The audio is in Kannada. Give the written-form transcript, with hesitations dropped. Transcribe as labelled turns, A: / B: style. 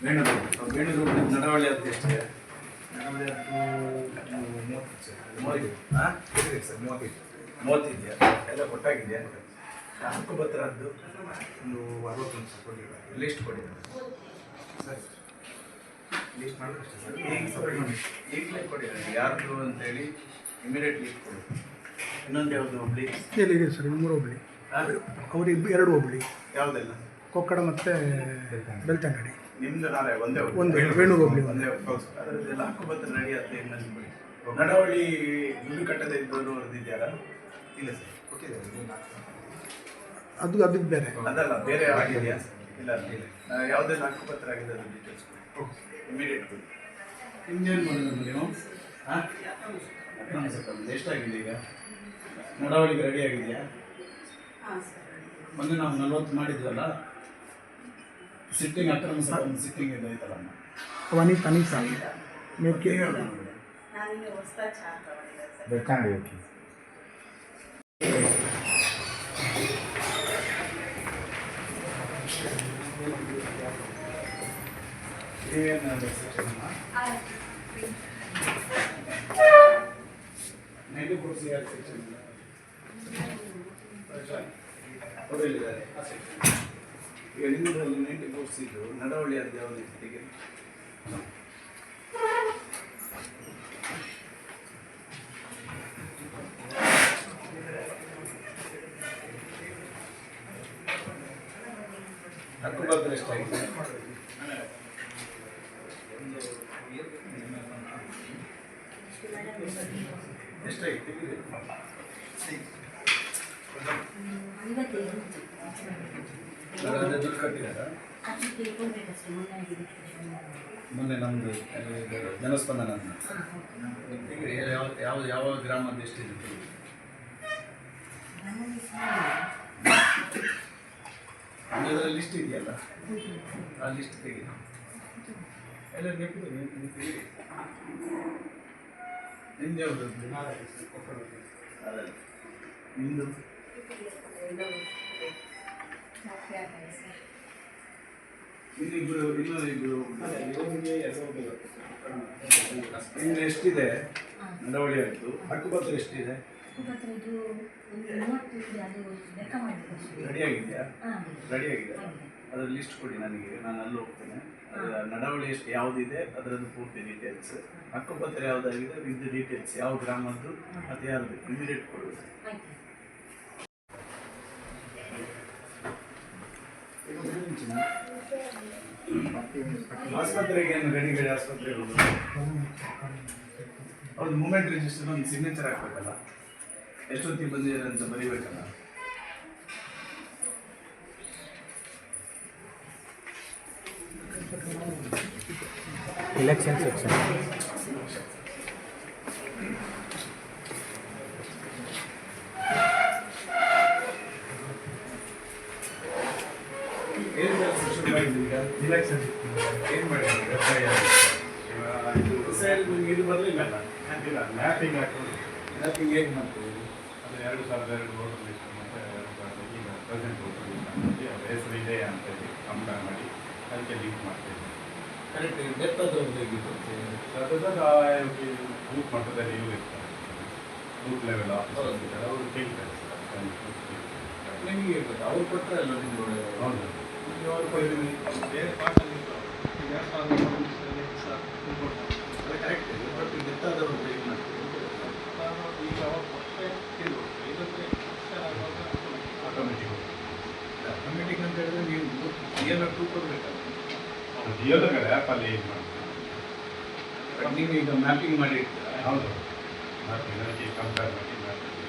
A: ವೇಣುಗೋಪಾಲ ನಡವಳಿ ಅದು ಎಷ್ಟಿದೆ? ನಡವಳಿ ಅದು 30 ಹಾಂ ಸರ್ 30 ಎಲ್ಲ ಕೊಟ್ಟಾಗಿದೆಯಾ? ಹಕ್ಕುಪತ್ರದ್ದು ಒಂದು 61 ಸರ್ ಕೊಟ್ಟಿದ್ದಾರೆ. ಲಿಸ್ಟ್ ಕೊಟ್ಟಿದ್ದಾರೆ ಸರ್. ಲಿಸ್ಟ್ ಮಾಡಿದ್ರೆ ಸರ್ ಈಗಲೇ ಕೊಟ್ಟಿದ್ದಾರೆ ಯಾರ್ದು ಅಂತೇಳಿ ಇಮಿಡಿಯೇಟ್ ಲಿಸ್ಟ್ ಕೊಡಿ. ಇನ್ನೊಂದು ಯಾವುದು ಹೋಬಳಿ
B: ಎಲ್ಲಿದೆ ಸರ್? 3 ಹೋಬಳಿ. ಅವ್ರಿಗೆ 2 ಹೋಬಳಿ.
A: ಯಾವುದೆಲ್ಲ?
B: ಕೊಕ್ಕಡ ಮತ್ತು ಬೆಳ್ತಂಗಡಿ.
A: ನಿಮ್ದು ನಾಳೆ ಒಂದೇ
B: ವೇಣು ಹೋಬಳಿ
A: ಒಂದೇ. ಅದರದ್ದೆಲ್ಲ ಹಕ್ಕುಪತ್ರ ರೆಡಿ ಆದ ಇನ್ನೊಂದು ನಡವಳಿ ದುಡ್ಡು ಕಟ್ಟದೆ ಇದ್ದವರು ಹೊರದಿದ್ದಾರಾ? ಇಲ್ಲ ಸರ್ ಕೊಟ್ಟಿದ್ದಾರೆ.
B: ಅದಕ್ಕೆ ಬೇರೆ
A: ಅದಲ್ಲ ಬೇರೆ ಆಗಿದೆಯಾ? ಇಲ್ಲ ಯಾವುದೆಲ್ಲ ಹಕ್ಕುಪತ್ರ ಆಗಿದೆ ಅದು ಡೀಟೇಲ್ಸ್ ಇಮಿಡಿಯೇಟ್ ಕೊಡಿ. ನಿಮ್ಗೇನು ಮಾಡಿದ್ರು ನೀವು? ಹಾಂ ಎಷ್ಟಾಗಿದೆ ಈಗ? ನಡವಳಿಗೆ ರೆಡಿ ಆಗಿದೆಯಾ? ಮೊನ್ನೆ ನಾವು 40 ಮಾಡಿದ್ವಲ್ಲ ಸಿಟ್ಟಿಂಗ್ ಅಕ್ರಮ ಸಿಟ್ಟಿಂಗ್ ಇದೆ ಐತಲ್ಲ
B: ಅವನಿ ತನಿ ಸಾಲ ನೀವು ಕೇಳಿ
C: ಬೆಳ್ತಂಗಡಿ
A: ಈಗ ನಿಮ್ಮದ್ರಲ್ಲಿ 94 ಇದು ನಡವಳಿ ಅದು ಯಾವುದು ಇತ್ತಿಗೆ? ಹಕ್ಕುಪತ್ರ ಎಷ್ಟಾಗಿದೆ? ಎಷ್ಟಾಗಿತ್ತು? ದುಡ್ಡು ಕಟ್ಟಿದಾರ? ಮೊನ್ನೆ ನಮ್ಮದು ಜನಸ್ಪಂದನ ಯಾವ ಗ್ರಾಮದ ಎಷ್ಟಿದೆ? ಅದರ ಲಿಸ್ಟ್ ಇದೆಯಲ್ಲ ಆ ಲಿಸ್ಟ್ ತೆಗಿ ಎಲ್ಲ ನಿಂದು ಯಾವುದು? ಅದಲ್ಲ ನಿಂದು ಇನ್ನಿಬ್ಬರು ಇನ್ನು ಎಷ್ಟಿದೆ ನಡವಳಿ ಆಯಿತು? ಹಕ್ಕುಪತ್ರ ಎಷ್ಟಿದೆ? ರೆಡಿಯಾಗಿದೆಯಾ? ರೆಡಿಯಾಗಿದೆ. ಅದರ ಲಿಸ್ಟ್ ಕೊಡಿ ನನಗೆ, ನಾನು ಅಲ್ಲಿ ಹೋಗ್ತೇನೆ. ನಡವಳಿ ಎಷ್ಟು ಯಾವುದಿದೆ ಅದರದ್ದು ಪೂರ್ತಿ ಡೀಟೇಲ್ಸ್, ಹಕ್ಕುಪತ್ರ ಯಾವುದಾಗಿದೆ ವಿತ್ ಡೀಟೇಲ್ಸ್, ಯಾವ ಗ್ರಾಮದ್ದು ಮತ್ತು ಯಾವುದು ಇಮಿಡಿಯೇಟ್ ಕೊಡುವುದು. ಆಸ್ಪತ್ರೆಗೆ ಏನು ಗಡಿ ಆಸ್ಪತ್ರೆಗೆ ಹೋಗೋದು? ಅವ್ರದ್ದು ಮೂಮೆಂಟ್ ರಿಜಿಸ್ಟರ್ ಒಂದು ಸಿಗ್ನೇಚರ್ ಹಾಕ್ಬೇಕಲ್ಲ, ಎಷ್ಟೊತ್ತಿಗೆ ಬಂದಿದ್ದಾರೆ ಅಂತ ಬರೀಬೇಕಲ್ಲ.
C: ಇಲೆಕ್ಷನ್ ಸೆಕ್ಷನ್
A: ಇಲೆಕ್ಷನ್ ಏನು ಮಾಡಿದ್ದೀವಿ? ಇದು ಬರಲಿಲ್ಲಲ್ಲ, ಮ್ಯಾಪಿಂಗ್ ಹಾಕೋದು. ಮ್ಯಾಪಿಂಗ್ ಹೇಗೆ ಮಾಡ್ತೀವಿ?
D: ಅದು 2002 ವೋಟರ್ ಲಿಸ್ಟ್ ಮತ್ತು 2000 ಈಗ ಪ್ರೆಸೆಂಟ್ ವೋಟರ್ ಲಿಸ್ಟ್ ಅಂತೇಳಿ ಅವ್ರ ಹೆಸರು ಇದೆ ಅಂತೇಳಿ ಕಂಪೇರ್ ಮಾಡಿ ಅದಕ್ಕೆ ಲಿಂಕ್ ಮಾಡ್ತೀವಿ.
A: ಕರೆಕ್ಟ್ ಡೆತ್ ಆದವ್ರು ಹೇಗಿತ್ತು?
D: ಬೂತ್ ಮಟ್ಟದಲ್ಲಿ ಇವರು ಇರ್ತಾರೆ, ಬೂತ್ ಲೆವೆಲ್ ಆಫೀಸರ್ಸ್ ಇದ್ದಾರೆ, ಅವರು ಕೇಳ್ತಾರೆ ಸರ್.
A: ನಿಮಗೆ ಇರ್ತದೆ, ಅವ್ರು ಕೊಟ್ಟರೆ ಅಲ್ಲ ನಿಮ್ಗೆ?
D: ಹೌದು,
A: ಅವ್ರು ಕೊಡ್ತೀವಿ ಬೇರೆ ಪಾರ್ಟಲ್ಲಿ ಕರೆಕ್ಟ್ ಇದೆ. ಬಟ್ ಡೆತ್ ಆದವ್ರು ಹೇಗೆ ಮಾಡ್ತೀವಿ?
D: ಈಗ ಅವ್ರು ಕೊಟ್ಟರೆ ಆಟೋಮೆಟಿಕ್
A: ಆಟೋಮೆಟಿಕ್ ಅಂತ ಹೇಳಿದ್ರೆ ನೀವು ರಿಯಲ್ ಟೂ ಕೊಡಬೇಕಲ್ಲ.
D: ಜಿಯೋದಾಗ ಆ್ಯಪಲ್ಲಿ ಇದು ಮಾಡ್ತೀವಿ.
A: ನೀವು ಈಗ ಮ್ಯಾಪಿಂಗ್ ಮಾಡಿ ಇರ್ತೀರಾ?
D: ಹೌದು, ಅದಕ್ಕೆ ಕಂಪೇರ್ ಮಾಡಿ ಮಾಡ್ತೀವಿ.